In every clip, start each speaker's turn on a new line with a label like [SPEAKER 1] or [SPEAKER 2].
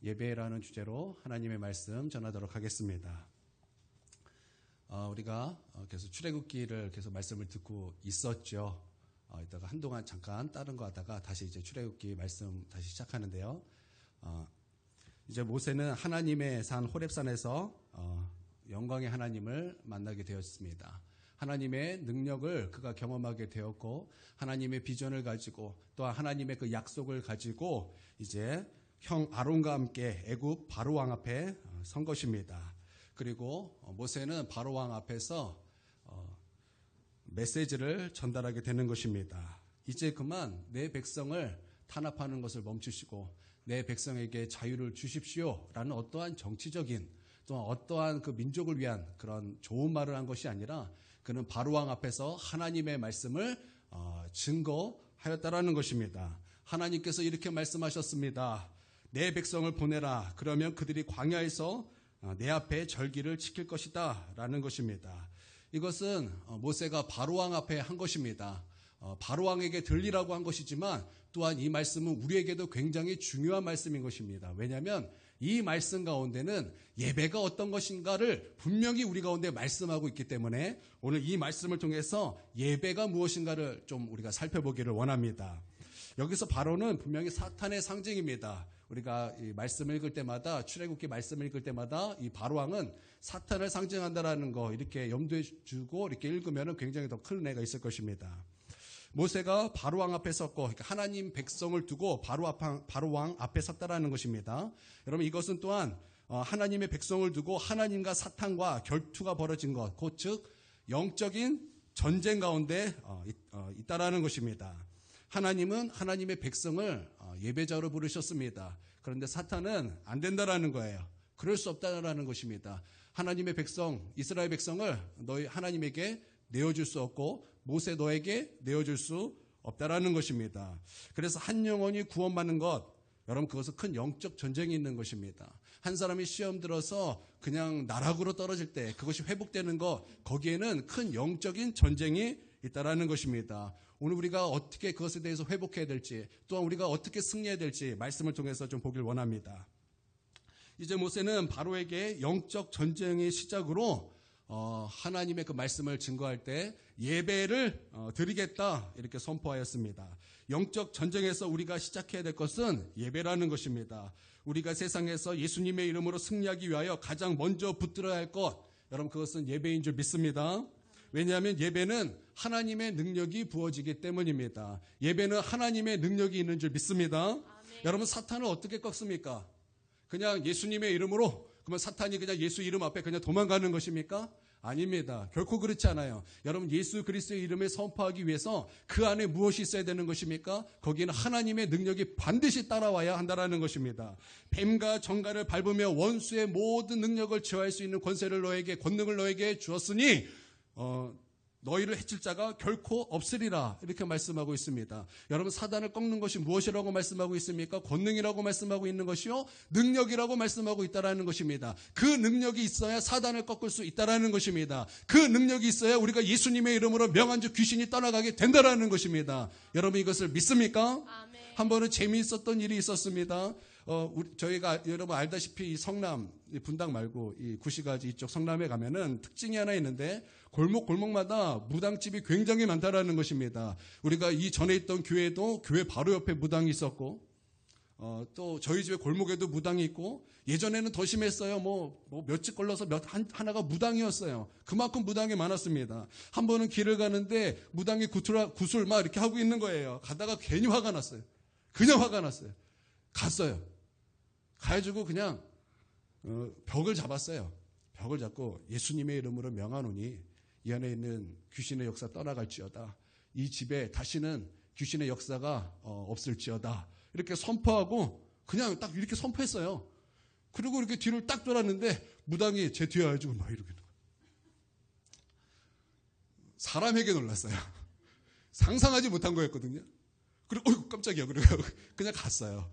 [SPEAKER 1] 예배라는 주제로 하나님의 말씀 전하도록 하겠습니다. 우리가 계속 출애굽기를 계속 말씀을 듣고 있었죠. 이따가 한동안 잠깐 다른 거 하다가 다시 이제 출애굽기 말씀 다시 시작하는데요. 이제 모세는 하나님의 산 호렙산에서 영광의 하나님을 만나게 되었습니다. 하나님의 능력을 그가 경험하게 되었고, 하나님의 비전을 가지고 또한 하나님의 그 약속을 가지고 이제 형 아론과 함께 애굽 바로 왕 앞에 선 것입니다. 그리고 모세는 바로 왕 앞에서 메시지를 전달하게 되는 것입니다. 이제 그만 내 백성을 탄압하는 것을 멈추시고 내 백성에게 자유를 주십시오 라는 어떠한 정치적인 또 어떠한 그 민족을 위한 그런 좋은 말을 한 것이 아니라 그는 바로 왕 앞에서 하나님의 말씀을 증거하였다라는 것입니다. 하나님께서 이렇게 말씀하셨습니다. 내 백성을 보내라. 그러면 그들이 광야에서 내 앞에 절기를 지킬 것이다 라는 것입니다. 이것은 모세가 바로왕 앞에 한 것입니다. 바로왕에게 들리라고 한 것이지만 또한 이 말씀은 우리에게도 굉장히 중요한 말씀인 것입니다. 왜냐하면 이 말씀 가운데는 예배가 어떤 것인가를 분명히 우리 가운데 말씀하고 있기 때문에 오늘 이 말씀을 통해서 예배가 무엇인가를 좀 우리가 살펴보기를 원합니다. 여기서 바로는 분명히 사탄의 상징입니다. 우리가 이 말씀을 읽을 때마다 출애굽기 말씀을 읽을 때마다 이 바로왕은 사탄을 상징한다라는 거 이렇게 염두에 주고 이렇게 읽으면 굉장히 더 큰 은혜가 있을 것입니다. 모세가 바로왕 앞에 섰고 그러니까 하나님 백성을 두고 바로왕 앞에 섰다라는 것입니다. 여러분 이것은 또한 하나님의 백성을 두고 하나님과 사탄과 결투가 벌어진 것, 곧 즉 영적인 전쟁 가운데 있다라는 것입니다. 하나님은 하나님의 백성을 예배자로 부르셨습니다. 그런데 사탄은 안 된다라는 거예요. 그럴 수 없다라는 것입니다. 하나님의 백성, 이스라엘 백성을 너희 하나님에게 내어줄 수 없고 모세 너에게 내어줄 수 없다라는 것입니다. 그래서 한 영혼이 구원받는 것, 여러분 그것은 큰 영적 전쟁이 있는 것입니다. 한 사람이 시험 들어서 그냥 나락으로 떨어질 때 그것이 회복되는 것, 거기에는 큰 영적인 전쟁이 있다라는 것입니다. 오늘 우리가 어떻게 그것에 대해서 회복해야 될지 또한 우리가 어떻게 승리해야 될지 말씀을 통해서 좀 보길 원합니다. 이제 모세는 바로에게 영적 전쟁의 시작으로 하나님의 그 말씀을 증거할 때 예배를 드리겠다 이렇게 선포하였습니다. 영적 전쟁에서 우리가 시작해야 될 것은 예배라는 것입니다. 우리가 세상에서 예수님의 이름으로 승리하기 위하여 가장 먼저 붙들어야 할 것, 여러분 그것은 예배인 줄 믿습니다. 왜냐하면 예배는 하나님의 능력이 부어지기 때문입니다. 예배는 하나님의 능력이 있는 줄 믿습니다. 아멘. 여러분 사탄을 어떻게 꺾습니까? 그냥 예수님의 이름으로 그러면 사탄이 그냥 예수 이름 앞에 그냥 도망가는 것입니까? 아닙니다. 결코 그렇지 않아요. 여러분 예수 그리스도의 이름을 선포하기 위해서 그 안에 무엇이 있어야 되는 것입니까? 거기는 하나님의 능력이 반드시 따라와야 한다는 것입니다. 뱀과 정갈을 밟으며 원수의 모든 능력을 제어할 수 있는 권세를 권능을 너에게 주었으니 너희를 해칠 자가 결코 없으리라 이렇게 말씀하고 있습니다. 여러분 사단을 꺾는 것이 무엇이라고 말씀하고 있습니까? 권능이라고 말씀하고 있는 것이요 능력이라고 말씀하고 있다라는 것입니다. 그 능력이 있어야 사단을 꺾을 수 있다라는 것입니다. 그 능력이 있어야 우리가 예수님의 이름으로 명한 주 귀신이 떠나가게 된다라는 것입니다. 여러분 이것을 믿습니까? 아멘. 한 번은 재미있었던 일이 있었습니다. 저희가 여러분 알다시피 이 성남 분당 말고 이 구시가지 이쪽 성남에 가면은 특징이 하나 있는데 골목마다 무당집이 굉장히 많다라는 것입니다. 우리가 이 전에 있던 교회도 교회 바로 옆에 무당이 있었고 또 저희 집에 골목에도 무당이 있고 예전에는 더 심했어요. 뭐 몇 집 걸러서 하나가 무당이었어요. 그만큼 무당이 많았습니다. 한 번은 길을 가는데 무당이 구슬 막 이렇게 하고 있는 거예요. 가다가 괜히 화가 났어요. 그냥 화가 났어요. 갔어요. 가가지고 그냥 벽을 잡았어요. 벽을 잡고 예수님의 이름으로 명하노니 이 안에 있는 귀신의 역사 떠나갈지어다. 이 집에 다시는 귀신의 역사가 없을지어다. 이렇게 선포하고 그냥 딱 이렇게 선포했어요. 그리고 이렇게 뒤를 딱 돌았는데 무당이 제 뒤에 와가지고 막 이러게 사람에게 놀랐어요. 상상하지 못한 거였거든요. 그리고 깜짝이야. 그리고 그냥 갔어요.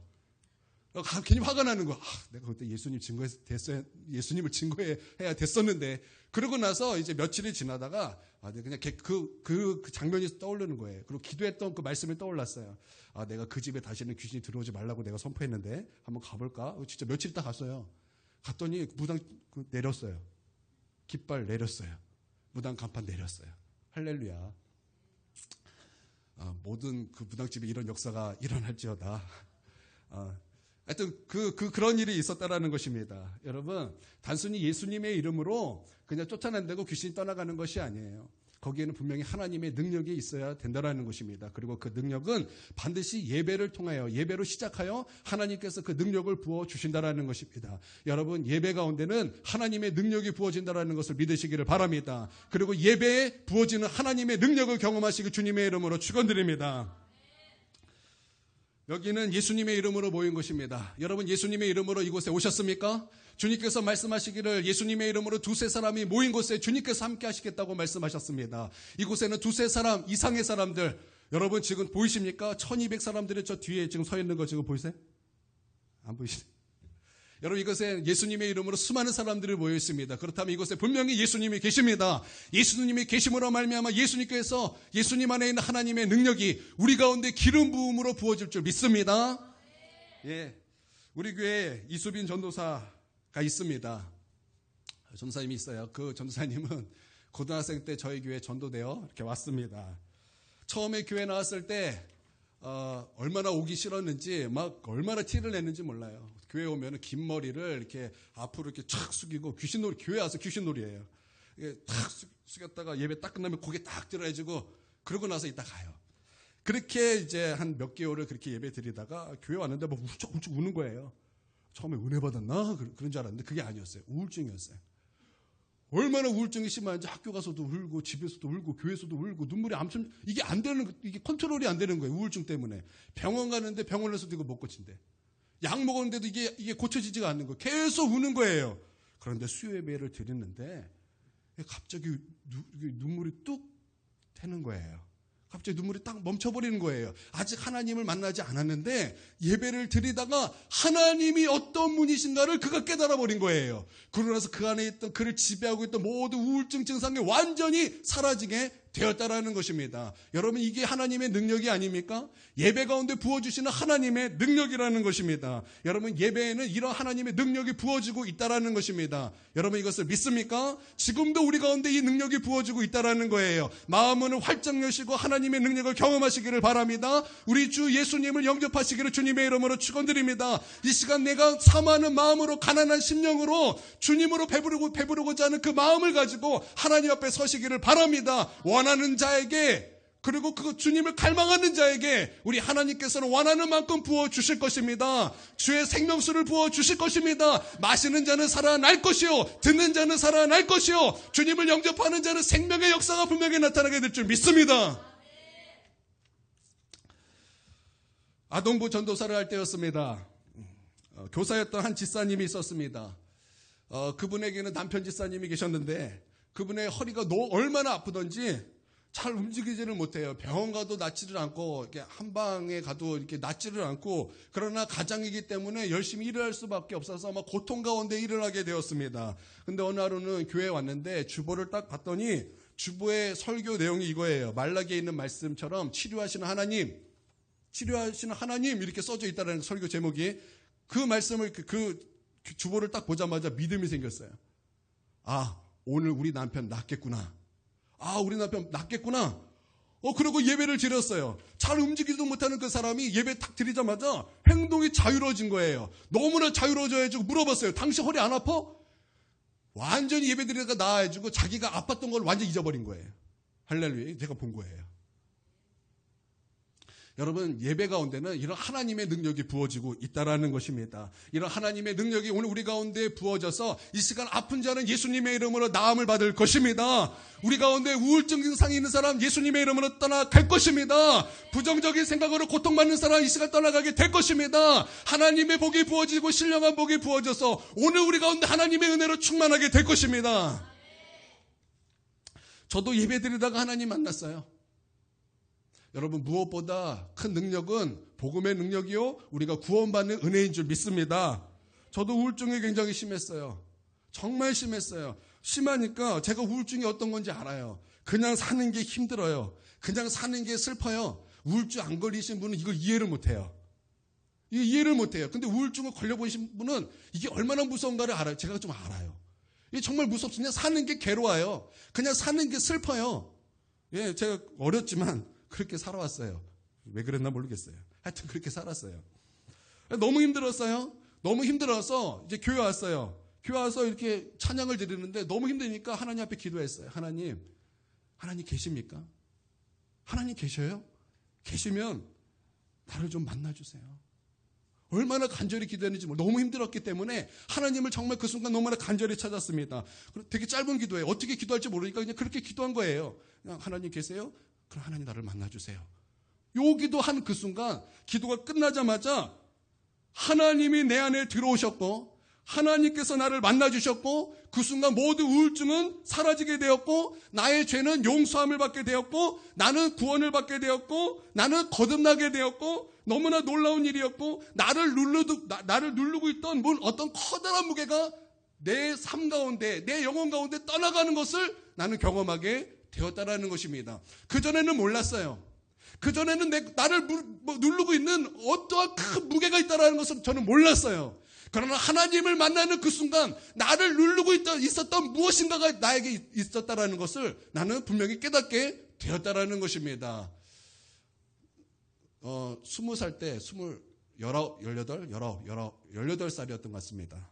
[SPEAKER 1] 괜히 화가 나는 거야. 내가 그때 예수님을 증거해야 됐었는데. 그러고 나서 이제 며칠이 지나다가 그냥 그 장면이 떠오르는 거예요. 그리고 기도했던 그 말씀이 떠올랐어요. 내가 그 집에 다시는 귀신이 들어오지 말라고 내가 선포했는데 한번 가볼까? 진짜 며칠 있다 갔어요. 갔더니 무당 내렸어요. 깃발 내렸어요. 무당 간판 내렸어요. 할렐루야. 모든 그 무당집에 이런 역사가 일어날지어다. 하여튼 그런 일이 있었다라는 것입니다. 여러분, 단순히 예수님의 이름으로 그냥 쫓아낸다고 귀신이 떠나가는 것이 아니에요. 거기에는 분명히 하나님의 능력이 있어야 된다라는 것입니다. 그리고 그 능력은 반드시 예배를 통하여, 예배로 시작하여 하나님께서 그 능력을 부어주신다라는 것입니다. 여러분, 예배 가운데는 하나님의 능력이 부어진다라는 것을 믿으시기를 바랍니다. 그리고 예배에 부어지는 하나님의 능력을 경험하시기 주님의 이름으로 축원드립니다. 여기는 예수님의 이름으로 모인 것입니다. 여러분, 예수님의 이름으로 이곳에 오셨습니까? 주님께서 말씀하시기를 예수님의 이름으로 두세 사람이 모인 곳에 주님께서 함께 하시겠다고 말씀하셨습니다. 이곳에는 두세 사람 이상의 사람들, 여러분 지금 보이십니까? 1200사람들이 저 뒤에 지금 서 있는 거 지금 보이세요? 안 보이시죠? 여러분, 이곳에 예수님의 이름으로 수많은 사람들이 모여 있습니다. 그렇다면 이곳에 분명히 예수님이 계십니다. 예수님이 계심으로 말미암아 예수님께서 예수님 안에 있는 하나님의 능력이 우리 가운데 기름 부음으로 부어질 줄 믿습니다. 예, 우리 교회에 이수빈 전도사가 있습니다. 전도사님이 있어요. 그 전도사님은 고등학생 때 저희 교회에 전도되어 이렇게 왔습니다. 처음에 교회 나왔을 때 얼마나 오기 싫었는지 막 얼마나 티를 냈는지 몰라요. 교회 오면은 긴 머리를 이렇게 앞으로 이렇게 촥 숙이고 귀신놀이, 교회 와서 귀신놀이에요. 이게 탁 숙였다가 예배 딱 끝나면 고개 딱 들어가지고 그러고 나서 이따 가요. 그렇게 이제 한 몇 개월을 그렇게 예배 드리다가 교회 왔는데 막 울쩍울쩍 우는 거예요. 처음에 은혜 받았나? 그런 줄 알았는데 그게 아니었어요. 우울증이었어요. 얼마나 우울증이 심한지 학교 가서도 울고 집에서도 울고 교회에서도 울고 눈물이 암천, 이게 안 되는, 이게 컨트롤이 안 되는 거예요. 우울증 때문에. 병원 가는데 병원에서도 이거 못 고친대. 약 먹었는데도 이게 고쳐지지가 않는 거예요. 계속 우는 거예요. 그런데 수요 예배를 드리는데 갑자기 눈물이 뚝 새는 거예요. 갑자기 눈물이 딱 멈춰버리는 거예요. 아직 하나님을 만나지 않았는데 예배를 드리다가 하나님이 어떤 분이신가를 그가 깨달아버린 거예요. 그러고 나서 그 안에 있던 그를 지배하고 있던 모든 우울증 증상이 완전히 사라지게 되었다라는 것입니다. 여러분, 이게 하나님의 능력이 아닙니까? 예배 가운데 부어주시는 하나님의 능력이라는 것입니다. 여러분, 예배에는 이런 하나님의 능력이 부어지고 있다라는 것입니다. 여러분, 이것을 믿습니까? 지금도 우리 가운데 이 능력이 부어지고 있다라는 거예요. 마음을 활짝 여시고 하나님의 능력을 경험하시기를 바랍니다. 우리 주 예수님을 영접하시기를 주님의 이름으로 축원드립니다. 이 시간 내가 사모하는 마음으로, 가난한 심령으로 주님으로 배부르고자 하는 그 마음을 가지고 하나님 앞에 서시기를 바랍니다. 원하는 자에게, 그리고 그 주님을 갈망하는 자에게 우리 하나님께서는 원하는 만큼 부어주실 것입니다. 주의 생명수를 부어주실 것입니다. 마시는 자는 살아날 것이요, 듣는 자는 살아날 것이요, 주님을 영접하는 자는 생명의 역사가 분명히 나타나게 될 줄 믿습니다. 아동부 전도사를 할 때였습니다. 교사였던 한 집사님이 있었습니다. 그분에게는 남편 집사님이 계셨는데 그분의 허리가 얼마나 아프던지 잘 움직이지를 못해요. 병원 가도 낫지를 않고, 이렇게 한방에 가도 이렇게 낫지를 않고, 그러나 가장이기 때문에 열심히 일을 할 수밖에 없어서 아마 고통 가운데 일을 하게 되었습니다. 근데 어느 하루는 교회에 왔는데 주보를 딱 봤더니 주보의 설교 내용이 이거예요. 말라기에 있는 말씀처럼 치료하시는 하나님 이렇게 써져 있다는 설교 제목이. 그 말씀을, 그 주보를 딱 보자마자 믿음이 생겼어요. 오늘 우리 남편 낫겠구나. 우리 남편 낫겠구나. 그러고 예배를 드렸어요. 잘 움직이지도 못하는 그 사람이 예배 탁 드리자마자 행동이 자유로워진 거예요. 너무나 자유로워져가지고 물어봤어요. 당신 허리 안 아파? 완전히 예배 드리다가 나아지고 자기가 아팠던 걸 완전히 잊어버린 거예요. 할렐루야. 제가 본 거예요. 여러분, 예배 가운데는 이런 하나님의 능력이 부어지고 있다라는 것입니다. 이런 하나님의 능력이 오늘 우리 가운데 부어져서 이 시간 아픈 자는 예수님의 이름으로 나음을 받을 것입니다. 우리 가운데 우울증 증상이 있는 사람 예수님의 이름으로 떠나갈 것입니다. 부정적인 생각으로 고통받는 사람 이 시간 떠나가게 될 것입니다. 하나님의 복이 부어지고 신령한 복이 부어져서 오늘 우리 가운데 하나님의 은혜로 충만하게 될 것입니다. 저도 예배 드리다가 하나님 만났어요. 여러분, 무엇보다 큰 능력은 복음의 능력이요 우리가 구원받는 은혜인 줄 믿습니다. 저도 우울증이 굉장히 심했어요. 정말 심했어요. 심하니까 제가 우울증이 어떤 건지 알아요. 그냥 사는 게 힘들어요. 그냥 사는 게 슬퍼요. 우울증 안 걸리신 분은 이걸 이해를 못해요. 이해를 못해요. 근데 우울증을 걸려보신 분은 이게 얼마나 무서운가를 알아요. 제가 좀 알아요. 이게 정말 무섭습니다. 사는 게 괴로워요. 그냥 사는 게 슬퍼요. 예, 제가 어렸지만 그렇게 살아왔어요. 왜 그랬나 모르겠어요. 하여튼 그렇게 살았어요. 너무 힘들었어요. 너무 힘들어서 이제 교회 왔어요. 교회 와서 이렇게 찬양을 드리는데 너무 힘드니까 하나님 앞에 기도했어요. 하나님 계십니까? 하나님 계셔요? 계시면 나를 좀 만나주세요. 얼마나 간절히 기도했는지 너무 힘들었기 때문에 하나님을 정말 그 순간 너무나 간절히 찾았습니다. 되게 짧은 기도예요. 어떻게 기도할지 모르니까 그냥 그렇게 기도한 거예요. 그냥 하나님 계세요? 그럼 하나님 나를 만나주세요. 요 기도한 그 순간 기도가 끝나자마자 하나님이 내 안에 들어오셨고 하나님께서 나를 만나주셨고 그 순간 모든 우울증은 사라지게 되었고 나의 죄는 용서함을 받게 되었고 나는 구원을 받게 되었고 나는 거듭나게 되었고 너무나 놀라운 일이었고 나를 누르고 있던 어떤 커다란 무게가 내 삶 가운데 내 영혼 가운데 떠나가는 것을 나는 경험하게 되었다라는 것입니다. 그전에는 몰랐어요. 그전에는 나를 누르고 있는 어떠한 큰 무게가 있다는 것을 저는 몰랐어요. 그러나 하나님을 만나는 그 순간 나를 누르고 있었던 무엇인가가 나에게 있었다는 것을 나는 분명히 깨닫게 되었다는 것입니다. 20살 때 18살이었던 것 같습니다.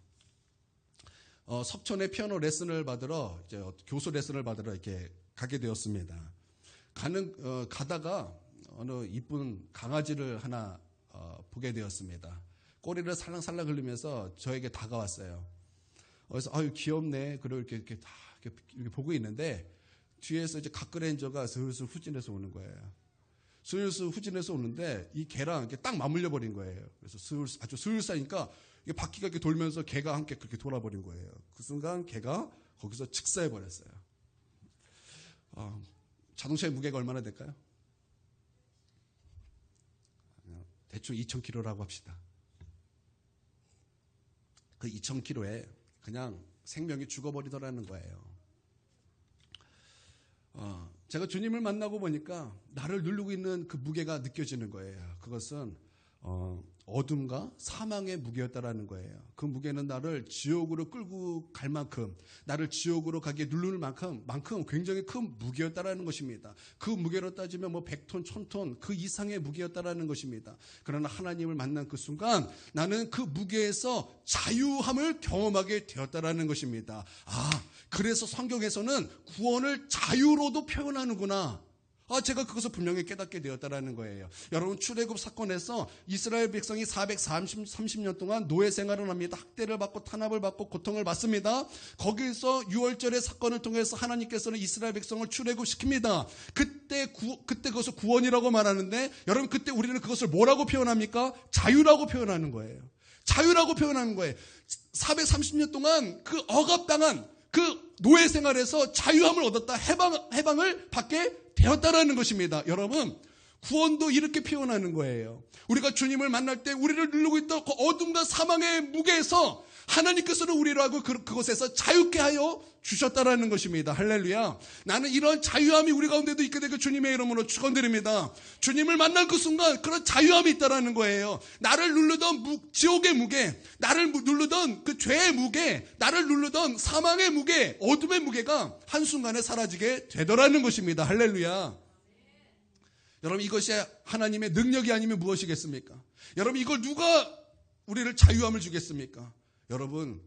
[SPEAKER 1] 석촌에 피아노 레슨을 받으러 이제 교수 레슨을 받으러 이렇게 가게 되었습니다. 가다가 어느 이쁜 강아지를 하나 보게 되었습니다. 꼬리를 살랑살랑 흘리면서 저에게 다가왔어요. 그래서 아유 귀엽네. 그리고 이렇게 다 이렇게 보고 있는데 뒤에서 이제 각그레인저가 슬슬 후진해서 오는 거예요. 슬슬 후진해서 오는데 이 개랑 이렇게 딱 맞물려 버린 거예요. 그래서 아주 슬슬하니까 이게 바퀴가 이렇게 돌면서 개가 함께 그렇게 돌아버린 거예요. 그 순간 개가 거기서 직사해 버렸어요. 자동차의 무게가 얼마나 될까요? 대충 2,000kg라고 합시다. 그 2,000kg에 그냥 생명이 죽어버리더라는 거예요. 제가 주님을 만나고 보니까 나를 누르고 있는 그 무게가 느껴지는 거예요. 그것은 어둠과 사망의 무게였다라는 거예요. 그 무게는 나를 지옥으로 끌고 갈 만큼, 나를 지옥으로 가게 누르는 만큼 굉장히 큰 무게였다라는 것입니다. 그 무게로 따지면 100톤, 1000톤 그 이상의 무게였다라는 것입니다. 그러나 하나님을 만난 그 순간 나는 그 무게에서 자유함을 경험하게 되었다라는 것입니다. 그래서 성경에서는 구원을 자유로도 표현하는구나. 제가 그것을 분명히 깨닫게 되었다라는 거예요. 여러분 출애굽 사건에서 이스라엘 백성이 430년 동안 노예 생활을 합니다. 학대를 받고 탄압을 받고 고통을 받습니다. 거기서 6월절의 사건을 통해서 하나님께서는 이스라엘 백성을 출애굽시킵니다. 그때 그것을 구원이라고 말하는데 여러분 그때 우리는 그것을 뭐라고 표현합니까? 자유라고 표현하는 거예요. 자유라고 표현하는 거예요. 430년 동안 그 억압당한 그 노예 생활에서 자유함을 얻었다. 해방을 받게 되었다라는 것입니다. 여러분 구원도 이렇게 표현하는 거예요. 우리가 주님을 만날 때 우리를 누르고 있던 그 어둠과 사망의 무게에서 하나님께서는 우리를 하고 그곳에서 자유케 하여 주셨다라는 것입니다. 할렐루야. 나는 이런 자유함이 우리 가운데도 있게 되고 주님의 이름으로 축원드립니다. 주님을 만난 그 순간 그런 자유함이 있다라는 거예요. 나를 누르던 지옥의 무게, 나를 누르던 그 죄의 무게, 나를 누르던 사망의 무게, 어둠의 무게가 한순간에 사라지게 되더라는 것입니다. 할렐루야. 여러분 이것이 하나님의 능력이 아니면 무엇이겠습니까? 여러분 이걸 누가 우리를 자유함을 주겠습니까? 여러분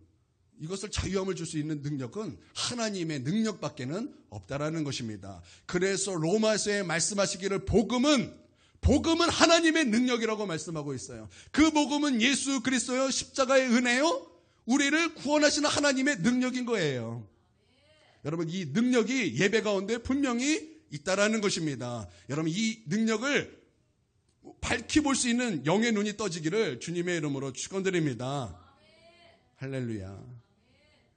[SPEAKER 1] 이것을 자유함을 줄 수 있는 능력은 하나님의 능력밖에는 없다라는 것입니다. 그래서 로마서에 말씀하시기를 복음은 하나님의 능력이라고 말씀하고 있어요. 그 복음은 예수 그리스도요 십자가의 은혜요 우리를 구원하시는 하나님의 능력인 거예요. 여러분 이 능력이 예배 가운데 분명히 있다라는 것입니다. 여러분 이 능력을 밝히 볼 수 있는 영의 눈이 떠지기를 주님의 이름으로 축원드립니다. 할렐루야.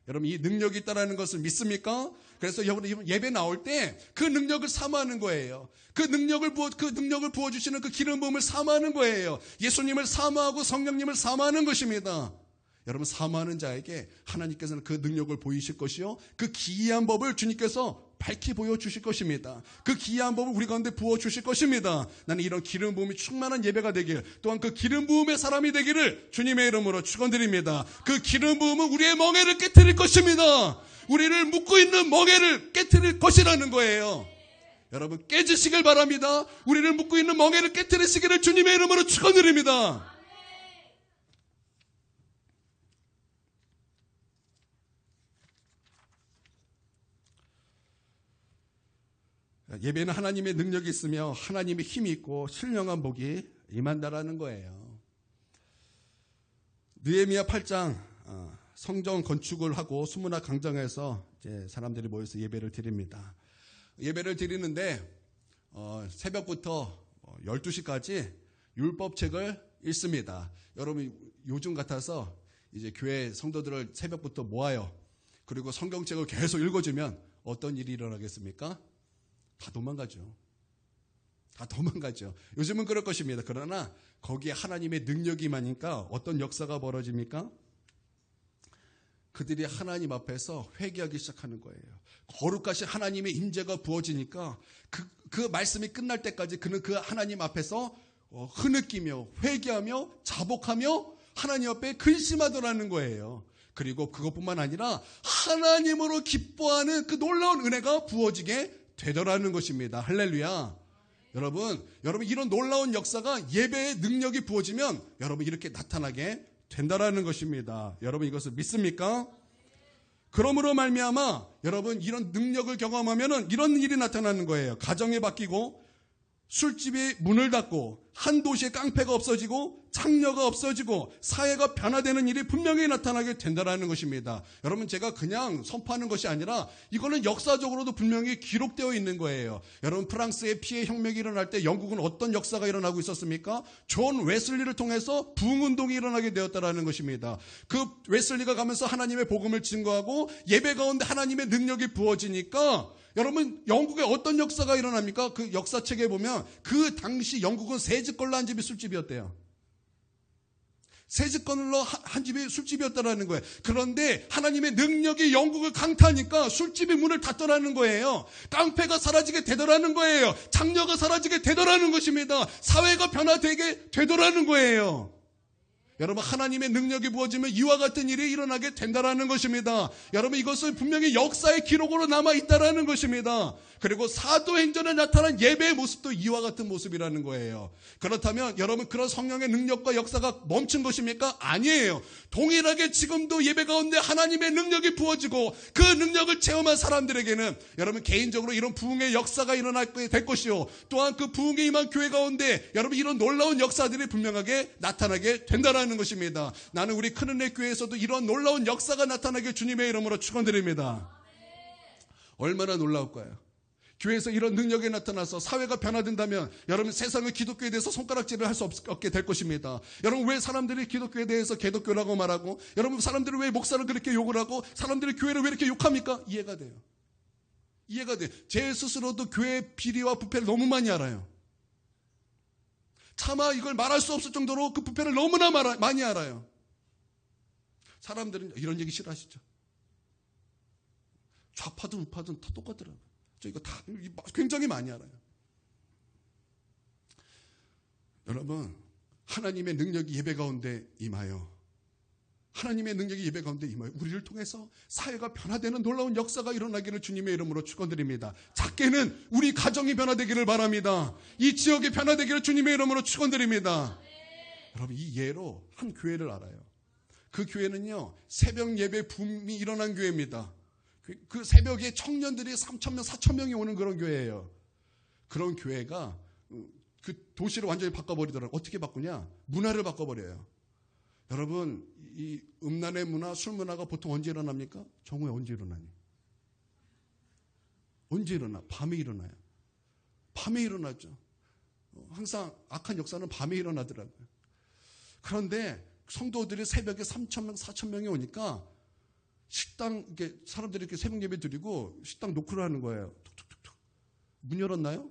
[SPEAKER 1] 여러분 이 능력이 있다는 것을 믿습니까? 그래서 여러분 예배 나올 때 그 능력을 사모하는 거예요. 그 능력을 부어주시는 그 기름 부음을 사모하는 거예요. 예수님을 사모하고 성령님을 사모하는 것입니다. 여러분 사모하는 자에게 하나님께서는 그 능력을 보이실 것이요, 그 기이한 법을 주님께서 밝히 보여주실 것입니다. 그 기이한 법을 우리 가운데 부어주실 것입니다. 나는 이런 기름 부음이 충만한 예배가 되길, 또한 그 기름 부음의 사람이 되기를 주님의 이름으로 축원드립니다. 그 기름 부음은 우리의 멍에를 깨트릴 것입니다. 우리를 묶고 있는 멍에를 깨트릴 것이라는 거예요. 여러분 깨지시길 바랍니다. 우리를 묶고 있는 멍에를 깨트리시기를 주님의 이름으로 축원드립니다. 예배는 하나님의 능력이 있으며 하나님의 힘이 있고 신령한 복이 임한다라는 거예요. 느헤미야 8장 성전 건축을 하고 수문화 강정에서 이제 사람들이 모여서 예배를 드립니다. 예배를 드리는데 새벽부터 12시까지 율법책을 읽습니다. 여러분 요즘 같아서 이제 교회 성도들을 새벽부터 모아요. 그리고 성경책을 계속 읽어주면 어떤 일이 일어나겠습니까? 다 도망가죠. 다 도망가죠. 요즘은 그럴 것입니다. 그러나 거기에 하나님의 능력이 임하니까 어떤 역사가 벌어집니까? 그들이 하나님 앞에서 회개하기 시작하는 거예요. 거룩하신 하나님의 임재가 부어지니까 그 말씀이 끝날 때까지 그는 그 하나님 앞에서 흐느끼며 회개하며 자복하며 하나님 앞에 근심하더라는 거예요. 그리고 그것뿐만 아니라 하나님으로 기뻐하는 그 놀라운 은혜가 부어지게 되더라는 것입니다. 할렐루야. 여러분 이런 놀라운 역사가 예배의 능력이 부어지면 여러분 이렇게 나타나게 된다라는 것입니다. 여러분 이것을 믿습니까? 그러므로 말미암아 여러분 이런 능력을 경험하면은 이런 일이 나타나는 거예요. 가정이 바뀌고 술집이 문을 닫고 한 도시에 깡패가 없어지고 창녀가 없어지고 사회가 변화되는 일이 분명히 나타나게 된다는 것입니다. 여러분 제가 그냥 선포하는 것이 아니라 이거는 역사적으로도 분명히 기록되어 있는 거예요. 여러분 프랑스의 피해 혁명이 일어날 때 영국은 어떤 역사가 일어나고 있었습니까? 존 웨슬리를 통해서 부흥운동이 일어나게 되었다는 것입니다. 그 웨슬리가 가면서 하나님의 복음을 증거하고 예배 가운데 하나님의 능력이 부어지니까 여러분 영국에 어떤 역사가 일어납니까? 그 역사책에 보면 그 당시 영국은 세 집걸로 한 집이 술집이었대요. 세 집걸로 한 집이 술집이었다라는 거예요. 그런데 하나님의 능력이 영국을 강타하니까 술집이 문을 닫더라는 거예요. 깡패가 사라지게 되더라는 거예요. 창녀가 사라지게 되더라는 것입니다. 사회가 변화되게 되더라는 거예요. 여러분 하나님의 능력이 부어지면 이와 같은 일이 일어나게 된다라는 것입니다. 여러분 이것은 분명히 역사의 기록으로 남아있다라는 것입니다. 그리고 사도행전에 나타난 예배의 모습도 이와 같은 모습이라는 거예요. 그렇다면 여러분 그런 성령의 능력과 역사가 멈춘 것입니까? 아니에요. 동일하게 지금도 예배 가운데 하나님의 능력이 부어지고 그 능력을 체험한 사람들에게는 여러분 개인적으로 이런 부흥의 역사가 일어나게 될 것이요, 또한 그 부흥에 임한 교회 가운데 여러분 이런 놀라운 역사들이 분명하게 나타나게 된다라는 것입니다. 나는 우리 큰은혜 교회에서도 이런 놀라운 역사가 나타나게 주님의 이름으로 축원드립니다. 얼마나 놀라울까요? 교회에서 이런 능력이 나타나서 사회가 변화된다면 여러분 세상은 기독교에 대해서 손가락질을 할 수 없게 될 것입니다. 여러분 왜 사람들이 기독교에 대해서 개독교라고 말하고, 여러분 사람들이 왜 목사를 그렇게 욕을 하고 사람들이 교회를 왜 이렇게 욕합니까? 이해가 돼요. 이해가 돼요. 제 스스로도 교회 비리와 부패를 너무 많이 알아요. 차마 이걸 말할 수 없을 정도로 그 부패를 너무나 많이 알아요. 사람들은 이런 얘기 싫어하시죠? 좌파든 우파든 다 똑같더라고요. 저 이거 다 굉장히 많이 알아요. 여러분 하나님의 능력이 예배 가운데 임하여, 하나님의 능력이 예배 가운데 임하여 우리를 통해서 사회가 변화되는 놀라운 역사가 일어나기를 주님의 이름으로 축원드립니다. 작게는 우리 가정이 변화되기를 바랍니다. 이 지역이 변화되기를 주님의 이름으로 축원드립니다. 여러분 이 예로 한 교회를 알아요. 그 교회는요 새벽 예배 붐이 일어난 교회입니다. 그 새벽에 청년들이 3,000명, 4,000명이 오는 그런 교회예요. 그런 교회가 그 도시를 완전히 바꿔버리더라고요. 어떻게 바꾸냐? 문화를 바꿔버려요. 여러분 이 음란의 문화, 술 문화가 보통 언제 일어납니까? 정오에 언제 일어나니? 언제 일어나? 밤에 일어나요. 밤에 일어나죠. 항상 악한 역사는 밤에 일어나더라고요. 그런데 성도들이 새벽에 3,000명, 4,000명이 오니까 식당, 이렇게 사람들이 이렇게 새벽 예배 드리고 식당 노크를 하는 거예요. 툭툭툭툭. 문 열었나요?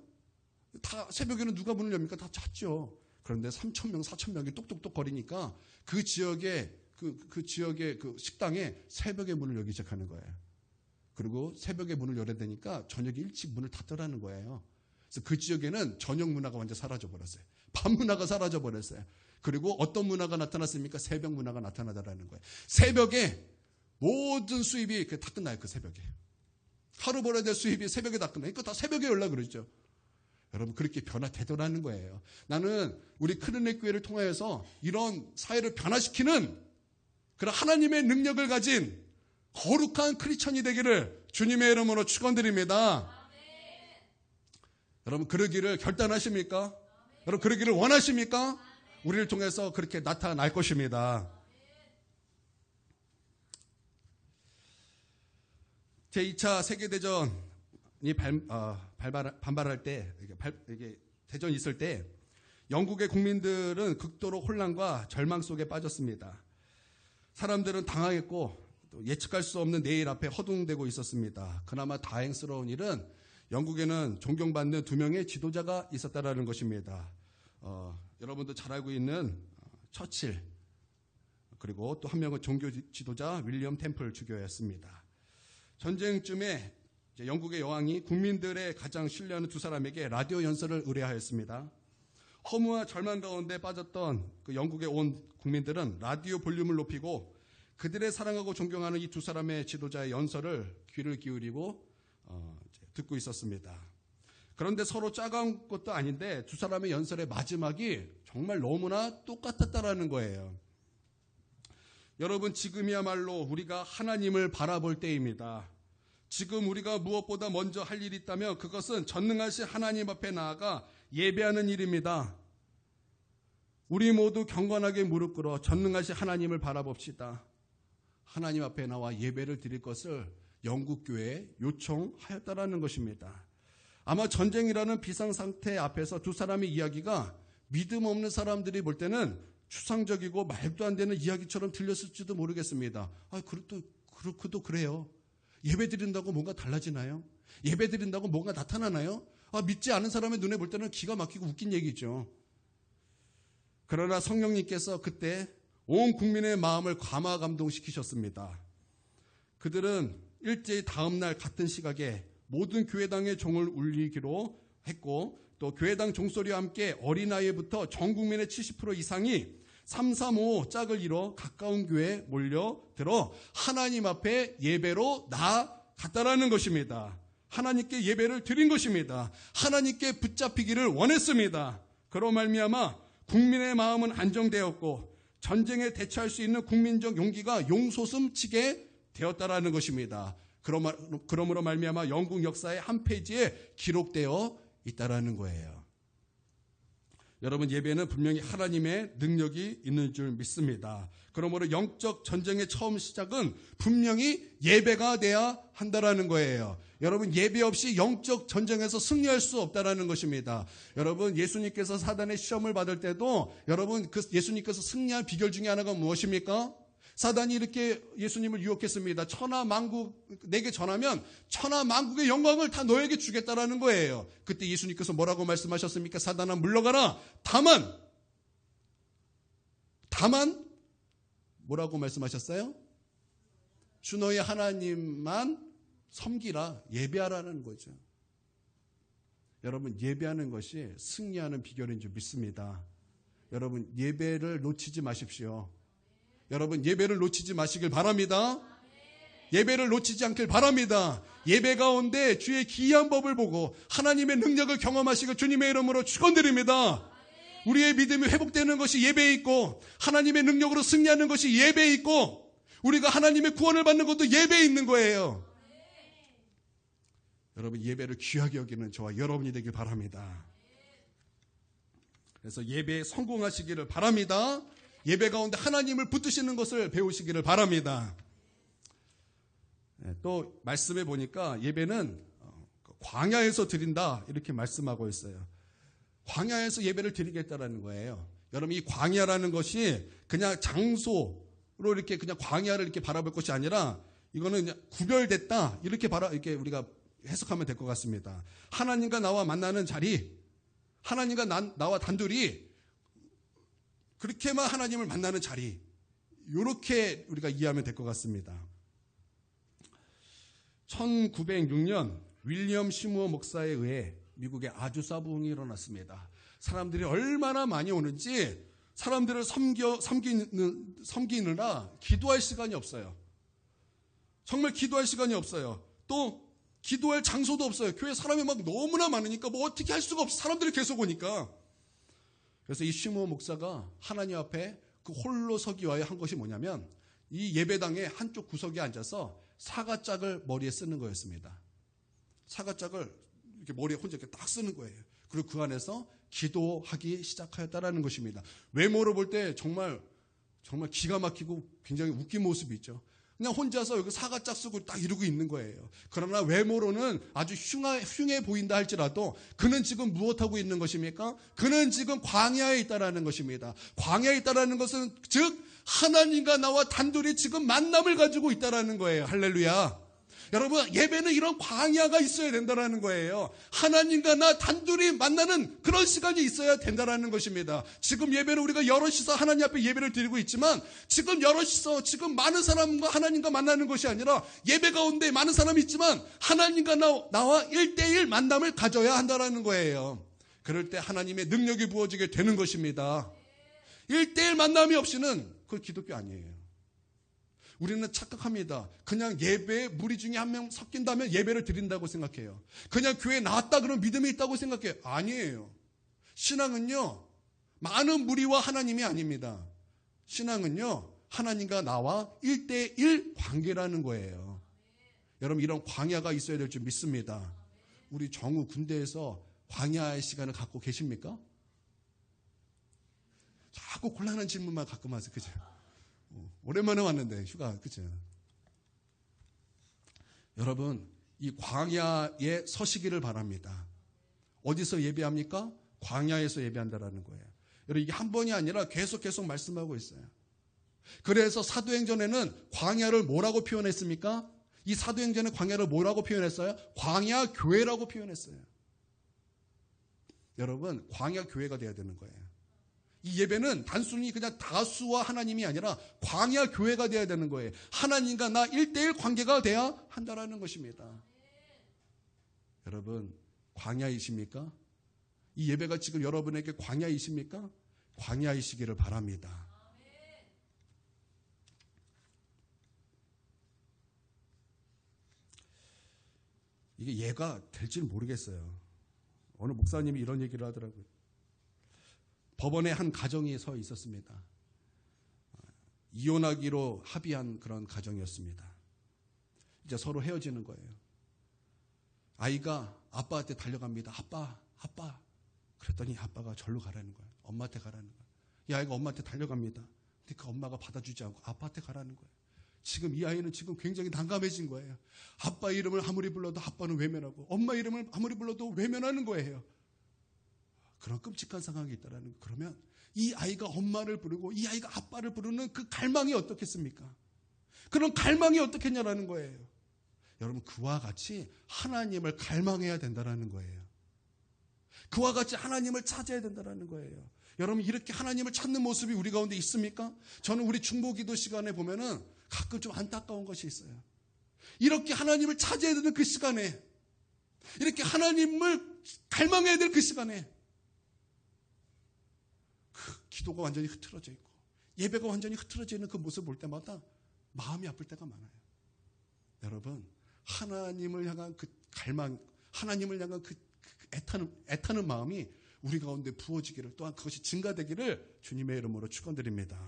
[SPEAKER 1] 다 새벽에는 누가 문을 엽니까? 다 잤죠. 그런데 3,000명, 4,000명이 똑똑똑 거리니까 그 지역의 그 식당에 새벽에 문을 열기 시작하는 거예요. 그리고 새벽에 문을 열어야 되니까 저녁에 일찍 문을 닫더라는 거예요. 그래서 그 지역에는 저녁 문화가 완전 사라져 버렸어요. 밤 문화가 사라져 버렸어요. 그리고 어떤 문화가 나타났습니까? 새벽 문화가 나타나더라는 거예요. 새벽에 모든 수입이 다 끝나요. 그 새벽에. 하루 벌어야 될 수입이 새벽에 다 끝나요. 그러니까 다 새벽에 연락을 그러죠. 여러분 그렇게 변화되더라는 거예요. 나는 우리 크리넥 교회를 통하여서 이런 사회를 변화시키는 그런 하나님의 능력을 가진 거룩한 크리스천이 되기를 주님의 이름으로 축원드립니다. 여러분 그러기를 결단하십니까? 여러분 그러기를 원하십니까? 우리를 통해서 그렇게 나타날 것입니다. 제2차 세계대전이 반발할 때, 이게 대전이 있을 때 영국의 국민들은 극도로 혼란과 절망 속에 빠졌습니다. 사람들은 당황했고 또 예측할 수 없는 내일 앞에 허둥대고 있었습니다. 그나마 다행스러운 일은 영국에는 존경받는 2명의 지도자가 있었다는 것입니다. 여러분도 잘 알고 있는 처칠, 그리고 또 한 명은 종교 지도자 윌리엄 템플 주교였습니다. 전쟁쯤에 영국의 여왕이 국민들의 가장 신뢰하는 2사람에게 라디오 연설을 의뢰하였습니다. 허무와 절망 가운데 빠졌던 그 영국의 온 국민들은 라디오 볼륨을 높이고 그들의 사랑하고 존경하는 이 2사람의 지도자의 연설을 귀를 기울이고 듣고 있었습니다. 그런데 서로 짜가운 것도 아닌데 2사람의 연설의 마지막이 정말 너무나 똑같았다라는 거예요. 여러분 지금이야말로 우리가 하나님을 바라볼 때입니다. 지금 우리가 무엇보다 먼저 할 일이 있다면 그것은 전능하신 하나님 앞에 나아가 예배하는 일입니다. 우리 모두 경건하게 무릎 꿇어 전능하신 하나님을 바라봅시다. 하나님 앞에 나와 예배를 드릴 것을 영국교회에 요청하였다라는 것입니다. 아마 전쟁이라는 비상상태 앞에서 2사람의 이야기가 믿음 없는 사람들이 볼 때는 추상적이고 말도 안 되는 이야기처럼 들렸을지도 모르겠습니다. 그도 그래요. 예배 드린다고 뭔가 달라지나요? 예배 드린다고 뭔가 나타나나요? 믿지 않은 사람의 눈에 볼 때는 기가 막히고 웃긴 얘기죠. 그러나 성령님께서 그때 온 국민의 마음을 감화 감동시키셨습니다. 그들은 일제히 다음날 같은 시각에 모든 교회당의 종을 울리기로 했고 또 교회당 종소리와 함께 어린아이부터 전 국민의 70% 이상이 335 짝을 이뤄 가까운 교회에 몰려들어 하나님 앞에 예배로 나아갔다라는 것입니다. 하나님께 예배를 드린 것입니다. 하나님께 붙잡히기를 원했습니다. 그로 말미암아 국민의 마음은 안정되었고 전쟁에 대처할 수 있는 국민적 용기가 용솟음치게 되었다라는 것입니다. 그러므로 말미암아 영국 역사의 한 페이지에 기록되어 있다라는 거예요. 여러분 예배는 분명히 하나님의 능력이 있는 줄 믿습니다. 그러므로 영적 전쟁의 처음 시작은 분명히 예배가 돼야 한다라는 거예요. 여러분 예배 없이 영적 전쟁에서 승리할 수 없다라는 것입니다. 여러분 예수님께서 사단의 시험을 받을 때도 여러분 그 예수님께서 승리한 비결 중에 하나가 무엇입니까? 사단이 이렇게 예수님을 유혹했습니다. 천하만국 내게 전하면 천하만국의 영광을 다 너에게 주겠다라는 거예요. 그때 예수님께서 뭐라고 말씀하셨습니까? 사단아 물러가라. 다만 뭐라고 말씀하셨어요? 주 너의 하나님만 섬기라. 예배하라는 거죠. 여러분 예배하는 것이 승리하는 비결인 줄 믿습니다. 여러분 예배를 놓치지 마십시오. 여러분 예배를 놓치지 마시길 바랍니다. 예배를 놓치지 않길 바랍니다. 예배 가운데 주의 기이한 법을 보고 하나님의 능력을 경험하시길 주님의 이름으로 축원드립니다. 우리의 믿음이 회복되는 것이 예배에 있고 하나님의 능력으로 승리하는 것이 예배에 있고 우리가 하나님의 구원을 받는 것도 예배에 있는 거예요. 여러분 예배를 귀하게 여기는 저와 여러분이 되길 바랍니다. 그래서 예배에 성공하시기를 바랍니다. 예배 가운데 하나님을 붙드시는 것을 배우시기를 바랍니다. 또 말씀해 보니까 예배는 광야에서 드린다 이렇게 말씀하고 있어요. 광야에서 예배를 드리겠다라는 거예요. 여러분 이 광야라는 것이 그냥 장소로 이렇게 그냥 광야를 이렇게 바라볼 것이 아니라 이거는 그냥 구별됐다. 이렇게 우리가 해석하면 될 것 같습니다. 하나님과 나와 만나는 자리, 하나님과 나와 단둘이 그렇게만 하나님을 만나는 자리, 이렇게 우리가 이해하면 될 것 같습니다. 1906년 윌리엄 시무어 목사에 의해 미국에 아주사 부흥이 일어났습니다. 사람들이 얼마나 많이 오는지 사람들을 섬기느라 기도할 시간이 없어요. 정말 기도할 시간이 없어요. 또 기도할 장소도 없어요. 교회 사람이 막 너무나 많으니까 뭐 어떻게 할 수가 없어. 사람들이 계속 오니까. 그래서 이 시무어 목사가 하나님 앞에 그 홀로 서기 위하여 한 것이 뭐냐면 이 예배당의 한쪽 구석에 앉아서 사과짝을 머리에 쓰는 거였습니다. 사과짝을 이렇게 머리에 혼자 이렇게 딱 쓰는 거예요. 그리고 그 안에서 기도하기 시작하였다라는 것입니다. 외모로 볼 때 정말 기가 막히고 굉장히 웃긴 모습이 있죠. 그냥 혼자서 여기 사과짝 쓰고 딱 이러고 있는 거예요. 그러나 외모로는 아주 흉해 보인다 할지라도 그는 지금 무엇하고 있는 것입니까? 그는 지금 광야에 있다라는 것입니다. 광야에 있다라는 것은 즉 하나님과 나와 단둘이 지금 만남을 가지고 있다라는 거예요. 할렐루야. 여러분, 예배는 이런 광야가 있어야 된다는 거예요. 하나님과 나 단둘이 만나는 그런 시간이 있어야 된다는 것입니다. 지금 예배는 우리가 여럿이서 하나님 앞에 예배를 드리고 있지만 지금 여럿이서 지금 많은 사람과 하나님과 만나는 것이 아니라 예배 가운데 많은 사람이 있지만 하나님과 나와 1대1 만남을 가져야 한다는 거예요. 그럴 때 하나님의 능력이 부어지게 되는 것입니다. 1대1 만남이 없이는 그건 기독교 아니에요. 우리는 착각합니다. 그냥 예배에 무리 중에 한 명 섞인다면 예배를 드린다고 생각해요. 그냥 교회에 나왔다 그러면 믿음이 있다고 생각해요. 아니에요. 신앙은요, 많은 무리와 하나님이 아닙니다. 신앙은요, 하나님과 나와 1대1 관계라는 거예요. 여러분, 이런 광야가 있어야 될 줄 믿습니다. 우리 정우 군대에서 광야의 시간을 갖고 계십니까? 자꾸 곤란한 질문만 가끔 하세요. 그죠? 오랜만에 왔는데 휴가, 그죠? 여러분, 이 광야에 서시기를 바랍니다. 어디서 예배합니까? 광야에서 예배한다라는 거예요. 여러분, 이게 한 번이 아니라 계속 말씀하고 있어요. 그래서 사도행전에는 광야를 뭐라고 표현했습니까? 이 사도행전의 광야를 뭐라고 표현했어요? 광야 교회라고 표현했어요. 여러분, 광야 교회가 돼야 되는 거예요. 이 예배는 단순히 그냥 다수와 하나님이 아니라 광야 교회가 돼야 되는 거예요. 하나님과 나 1대1 관계가 돼야 한다라는 것입니다. 여러분, 광야이십니까? 이 예배가 지금 여러분에게 광야이십니까? 광야이시기를 바랍니다. 이게 예가 될지는 모르겠어요. 어느 목사님이 이런 얘기를 하더라고요. 법원에 한 가정이 서 있었습니다. 이혼하기로 합의한 그런 가정이었습니다. 이제 서로 헤어지는 거예요. 아이가 아빠한테 달려갑니다. 아빠. 그랬더니 아빠가 절로 가라는 거예요. 엄마한테 가라는 거예요. 이 아이가 엄마한테 달려갑니다. 근데 그 엄마가 받아주지 않고 아빠한테 가라는 거예요. 지금 이 아이는 지금 굉장히 난감해진 거예요. 아빠 이름을 아무리 불러도 아빠는 외면하고 엄마 이름을 아무리 불러도 외면하는 거예요. 그런 끔찍한 상황이 있다라는 거. 그러면 이 아이가 엄마를 부르고 이 아이가 아빠를 부르는 그 갈망이 어떻겠습니까? 그런 갈망이 어떻겠냐라는 거예요. 여러분, 그와 같이 하나님을 갈망해야 된다라는 거예요. 그와 같이 하나님을 찾아야 된다라는 거예요. 여러분, 이렇게 하나님을 찾는 모습이 우리 가운데 있습니까? 저는 우리 중보기도 시간에 보면은 가끔 좀 안타까운 것이 있어요. 이렇게 하나님을 찾아야 되는 그 시간에, 이렇게 하나님을 갈망해야 될 그 시간에 기도가 완전히 흐트러져 있고 예배가 완전히 흐트러져 있는 그 모습을 볼 때마다 마음이 아플 때가 많아요. 여러분, 하나님을 향한 그 갈망, 하나님을 향한 그 애타는 마음이 우리 가운데 부어지기를, 또한 그것이 증가되기를 주님의 이름으로 축원드립니다.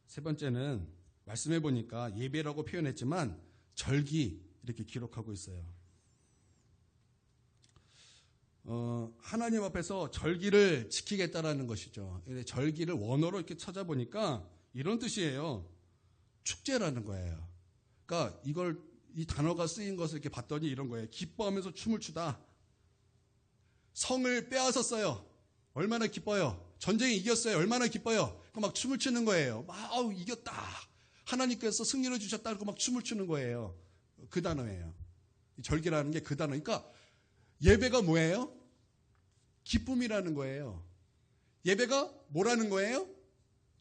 [SPEAKER 1] 세 번째는 말씀해 보니까 예배라고 표현했지만 절기 이렇게 기록하고 있어요. 하나님 앞에서 절기를 지키겠다라는 것이죠. 절기를 원어로 이렇게 찾아보니까 이런 뜻이에요. 축제라는 거예요. 그러니까 이 단어가 쓰인 것을 이렇게 봤더니 이런 거예요. 기뻐하면서 춤을 추다. 성을 빼앗았어요. 얼마나 기뻐요. 전쟁에 이겼어요. 얼마나 기뻐요. 막 춤을 추는 거예요. 아우 이겼다. 하나님께서 승리를 주셨다. 그러고 막 춤을 추는 거예요. 그 단어예요. 절기라는 게 그 단어니까 예배가 뭐예요? 기쁨이라는 거예요. 예배가 뭐라는 거예요?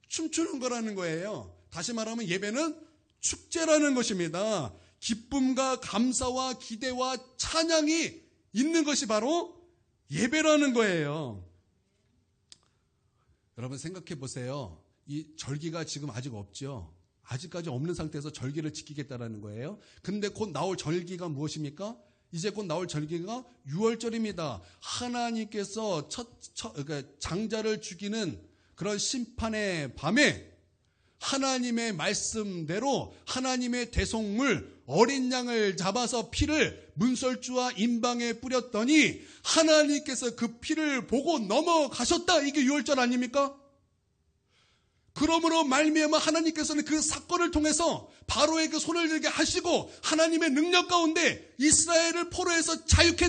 [SPEAKER 1] 춤추는 거라는 거예요. 다시 말하면 예배는 축제라는 것입니다. 기쁨과 감사와 기대와 찬양이 있는 것이 바로 예배라는 거예요. 여러분 생각해 보세요. 이 절기가 지금 아직 없죠. 아직까지 없는 상태에서 절기를 지키겠다라는 거예요. 근데 곧 나올 절기가 무엇입니까? 이제 곧 나올 절기가 유월절입니다. 하나님께서 그러니까 장자를 죽이는 그런 심판의 밤에 하나님의 말씀대로 하나님의 대속물 어린 양을 잡아서 피를 문설주와 임방에 뿌렸더니 하나님께서 그 피를 보고 넘어가셨다. 이게 유월절 아닙니까? 그러므로 말미암아 하나님께서는 그 사건을 통해서 바로에게 손을 들게 하시고 하나님의 능력 가운데 이스라엘을 포로에서 자유케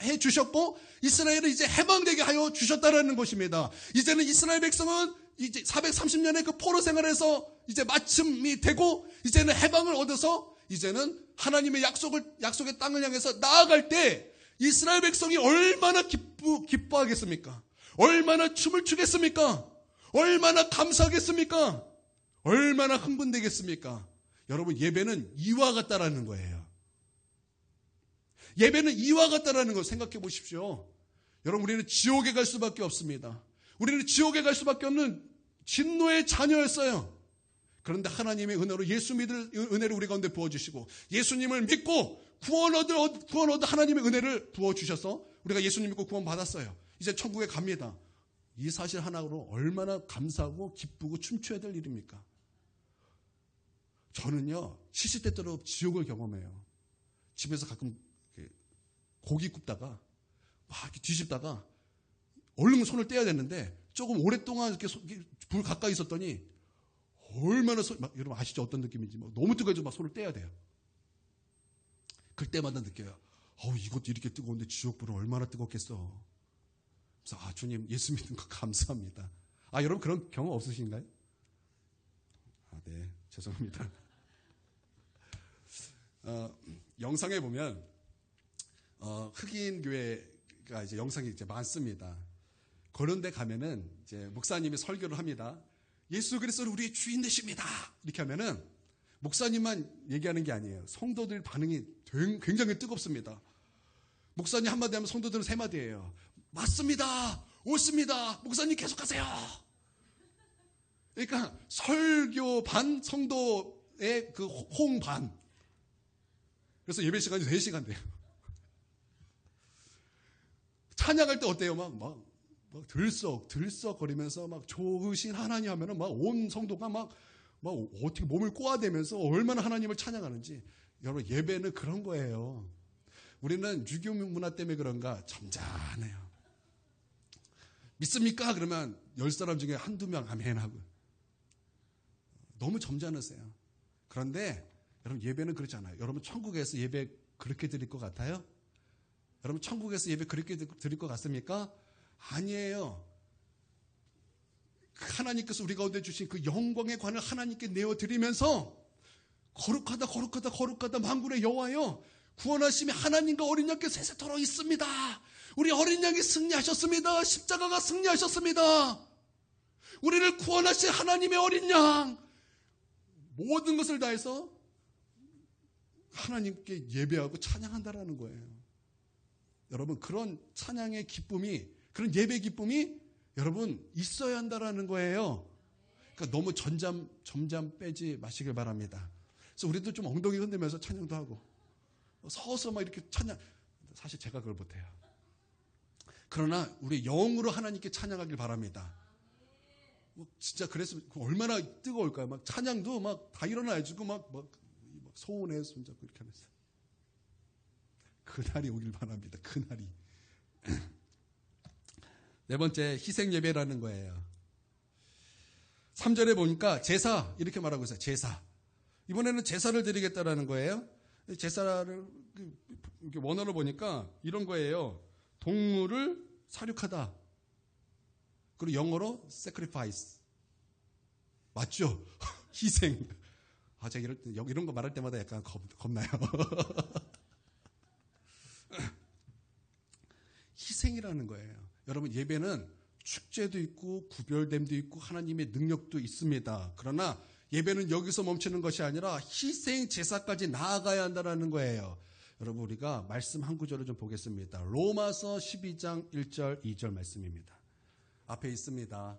[SPEAKER 1] 해 주셨고 이스라엘을 이제 해방되게 하여 주셨다라는 것입니다. 이제는 이스라엘 백성은 이제 430년의 그 포로 생활에서 이제 마침이 되고 이제는 해방을 얻어서 이제는 하나님의 약속의 땅을 향해서 나아갈 때 이스라엘 백성이 얼마나 기뻐하겠습니까? 얼마나 춤을 추겠습니까? 얼마나 감사하겠습니까? 얼마나 흥분되겠습니까? 여러분 예배는 이와 같다라는 거예요. 예배는 이와 같다라는 거 생각해 보십시오. 여러분 우리는 지옥에 갈 수밖에 없습니다. 우리는 지옥에 갈 수밖에 없는 진노의 자녀였어요. 그런데 하나님의 은혜로 예수 믿을 은혜를 우리 가운데 부어주시고 예수님을 믿고 구원 얻어 하나님의 은혜를 부어주셔서 우리가 예수님 믿고 구원 받았어요. 이제 천국에 갑니다. 이 사실 하나로 얼마나 감사하고 기쁘고 춤춰야 될 일입니까? 저는요 시시때때로 지옥을 경험해요. 집에서 가끔 고기 굽다가 막 이렇게 뒤집다가 얼른 손을 떼야 되는데 조금 오랫동안 이렇게 불 가까이 있었더니 얼마나 여러분 아시죠? 어떤 느낌인지 너무 뜨거워서 막 손을 떼야 돼요. 그때마다 느껴요. 이것도 이렇게 뜨거운데 지옥불은 얼마나 뜨겁겠어. 그래서 주님 예수 믿는 거 감사합니다. 여러분 그런 경험 없으신가요? 네, 죄송합니다. 영상에 보면 흑인 교회가 이제 영상이 이제 많습니다. 그런 데 가면은 이제 목사님이 설교를 합니다. 예수 그리스도는 우리의 주인 되십니다. 이렇게 하면은 목사님만 얘기하는 게 아니에요. 성도들 반응이 굉장히 뜨겁습니다. 목사님 한마디 하면 성도들은 세 마디예요. 맞습니다. 옳습니다. 목사님 계속하세요. 그러니까 설교 반, 성도의 그 호응 반. 그래서 예배 시간이 3시간 돼요. 찬양할 때 어때요? 막 들썩거리면서 막 좋으신 하나님 하면은 막 온 성도가 막 어떻게 몸을 꼬아대면서 얼마나 하나님을 찬양하는지. 여러분 예배는 그런 거예요. 우리는 유교 문화 때문에 그런가 점잖해요. 믿습니까? 그러면 10사람 중에 한두 명 아멘하고. 너무 점잖으세요. 그런데 여러분 예배는 그렇지 않아요. 여러분 천국에서 예배 그렇게 드릴 것 같아요? 여러분 천국에서 예배 그렇게 드릴 것 같습니까? 아니에요. 하나님께서 우리 가운데 주신 그 영광의 관을 하나님께 내어드리면서 거룩하다 만군의 여호와여 구원하심이 하나님과 어린 양께 세세토록 있습니다. 우리 어린 양이 승리하셨습니다. 십자가가 승리하셨습니다. 우리를 구원하신 하나님의 어린 양 모든 것을 다해서 하나님께 예배하고 찬양한다라는 거예요. 여러분 그런 찬양의 기쁨이 그런 예배 기쁨이 여러분 있어야 한다라는 거예요. 그러니까 너무 점잠 빼지 마시길 바랍니다. 그래서 우리도 좀 엉덩이 흔들면서 찬양도 하고 서서 막 이렇게 찬양. 사실 제가 그걸 못해요. 그러나 우리 영으로 하나님께 찬양하길 바랍니다. 진짜 그래서 얼마나 뜨거울까요? 막 찬양도 막 다 일어나가지고 막 소원해 손잡고 이렇게 하면서 그날이 오길 바랍니다. 그날이. 네 번째 희생 예배라는 거예요. 3절에 보니까 제사 이렇게 말하고 있어요. 제사. 이번에는 제사를 드리겠다라는 거예요. 제사를 이렇게 원어로 보니까 이런 거예요. 동물을 사륙하다. 그리고 영어로 sacrifice. 맞죠? 희생. 제가 이런 거 말할 때마다 약간 겁나요. 희생이라는 거예요. 여러분, 예배는 축제도 있고 구별됨도 있고 하나님의 능력도 있습니다. 그러나 예배는 여기서 멈추는 것이 아니라 희생 제사까지 나아가야 한다는 거예요. 여러분, 우리가 말씀 한 구절을 좀 보겠습니다. 로마서 12장 1절 2절 말씀입니다. 앞에 있습니다.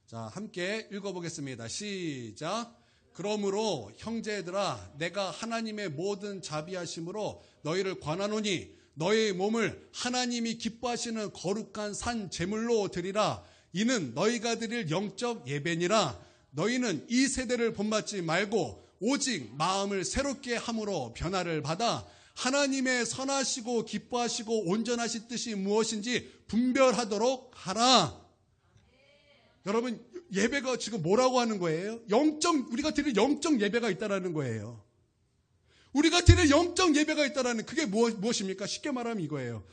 [SPEAKER 1] 자, 함께 읽어보겠습니다. 시작. 그러므로 형제들아, 내가 하나님의 모든 자비하심으로 너희를 권하노니 너희의 몸을 하나님이 기뻐하시는 거룩한 산 제물로 드리라. 이는 너희가 드릴 영적 예배니라. 너희는 이 세대를 본받지 말고 오직 마음을 새롭게 함으로 변화를 받아 하나님의 선하시고 기뻐하시고 온전하신 뜻이 무엇인지 분별하도록 하라. 여러분, 예배가 지금 뭐라고 하는 거예요? 우리가 드릴 영적 예배가 있다라는 거예요. 우리가 드릴 영적 예배가 있다라는 그게 무엇입니까? 쉽게 말하면 이거예요.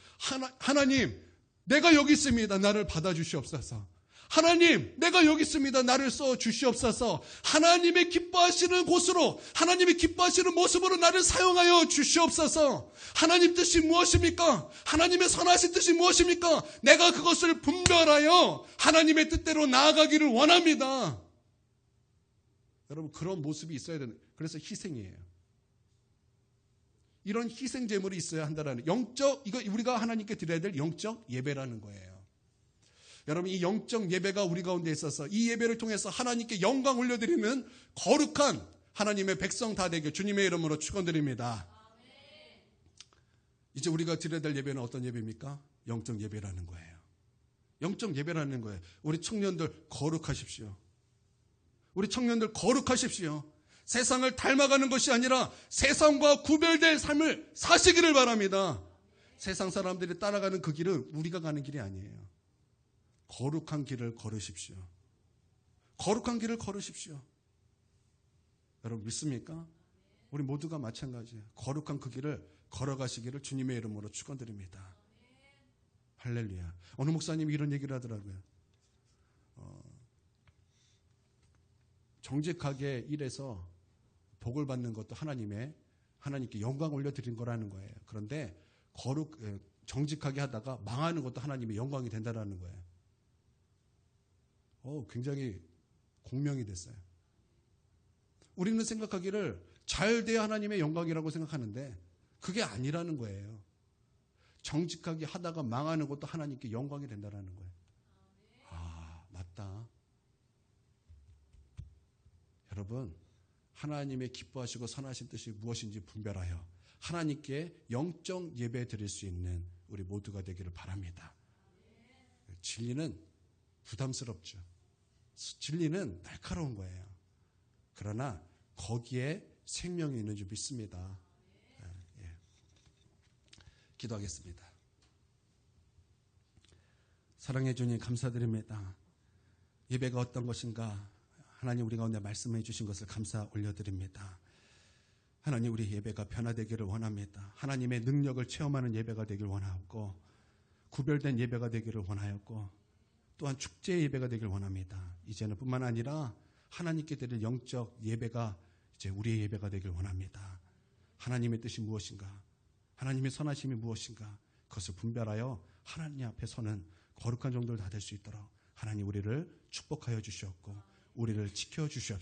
[SPEAKER 1] 하나님, 내가 여기 있습니다. 나를 받아주시옵소서. 하나님, 내가 여기 있습니다. 나를 써주시옵소서. 하나님의 기뻐하시는 곳으로, 하나님의 기뻐하시는 모습으로 나를 사용하여 주시옵소서. 하나님 뜻이 무엇입니까? 하나님의 선하신 뜻이 무엇입니까? 내가 그것을 분별하여 하나님의 뜻대로 나아가기를 원합니다. 여러분, 그런 모습이 있어야 되는, 그래서 희생이에요. 이런 희생 제물이 있어야 한다라는 이거 우리가 하나님께 드려야 될 영적 예배라는 거예요. 여러분, 이 영적 예배가 우리 가운데 있어서 이 예배를 통해서 하나님께 영광 올려드리는 거룩한 하나님의 백성 다 되게 주님의 이름으로 축원드립니다. 이제 우리가 드려야 될 예배는 어떤 예배입니까? 영적 예배라는 거예요. 영적 예배라는 거예요. 우리 청년들 거룩하십시오. 우리 청년들 거룩하십시오. 세상을 닮아가는 것이 아니라 세상과 구별될 삶을 사시기를 바랍니다. 세상 사람들이 따라가는 그 길은 우리가 가는 길이 아니에요. 거룩한 길을 걸으십시오. 거룩한 길을 걸으십시오. 여러분, 믿습니까? 우리 모두가 마찬가지예요. 거룩한 그 길을 걸어가시기를 주님의 이름으로 축원드립니다. 할렐루야. 어느 목사님이 이런 얘기를 하더라고요. 정직하게 일해서 복을 받는 것도 하나님께 영광 올려드린 거라는 거예요. 그런데 정직하게 하다가 망하는 것도 하나님의 영광이 된다는 거예요. 굉장히 공명이 됐어요. 우리는 생각하기를 잘 돼야 하나님의 영광이라고 생각하는데 그게 아니라는 거예요. 정직하게 하다가 망하는 것도 하나님께 영광이 된다는 거예요. 맞다. 여러분, 하나님의 기뻐하시고 선하신 뜻이 무엇인지 분별하여 하나님께 영적 예배 드릴 수 있는 우리 모두가 되기를 바랍니다. 진리는 부담스럽죠. 진리는 날카로운 거예요. 그러나 거기에 생명이 있는 줄 믿습니다. 기도하겠습니다. 사랑해 주님, 감사드립니다. 예배가 어떤 것인가 하나님 우리 가운데 말씀해 주신 것을 감사 올려드립니다. 하나님, 우리 예배가 변화되기를 원합니다. 하나님의 능력을 체험하는 예배가 되길 원하고 구별된 예배가 되기를 원하였고 또한 축제 예배가 되길 원합니다. 이제는 뿐만 아니라 하나님께 드릴 영적 예배가 이제 우리의 예배가 되길 원합니다. 하나님의 뜻이 무엇인가, 하나님의 선하심이 무엇인가, 그것을 분별하여 하나님 앞에 서는 거룩한 종들 다 될 수 있도록 하나님 우리를 축복하여 주시옵고 우리를 지켜주시옵소서.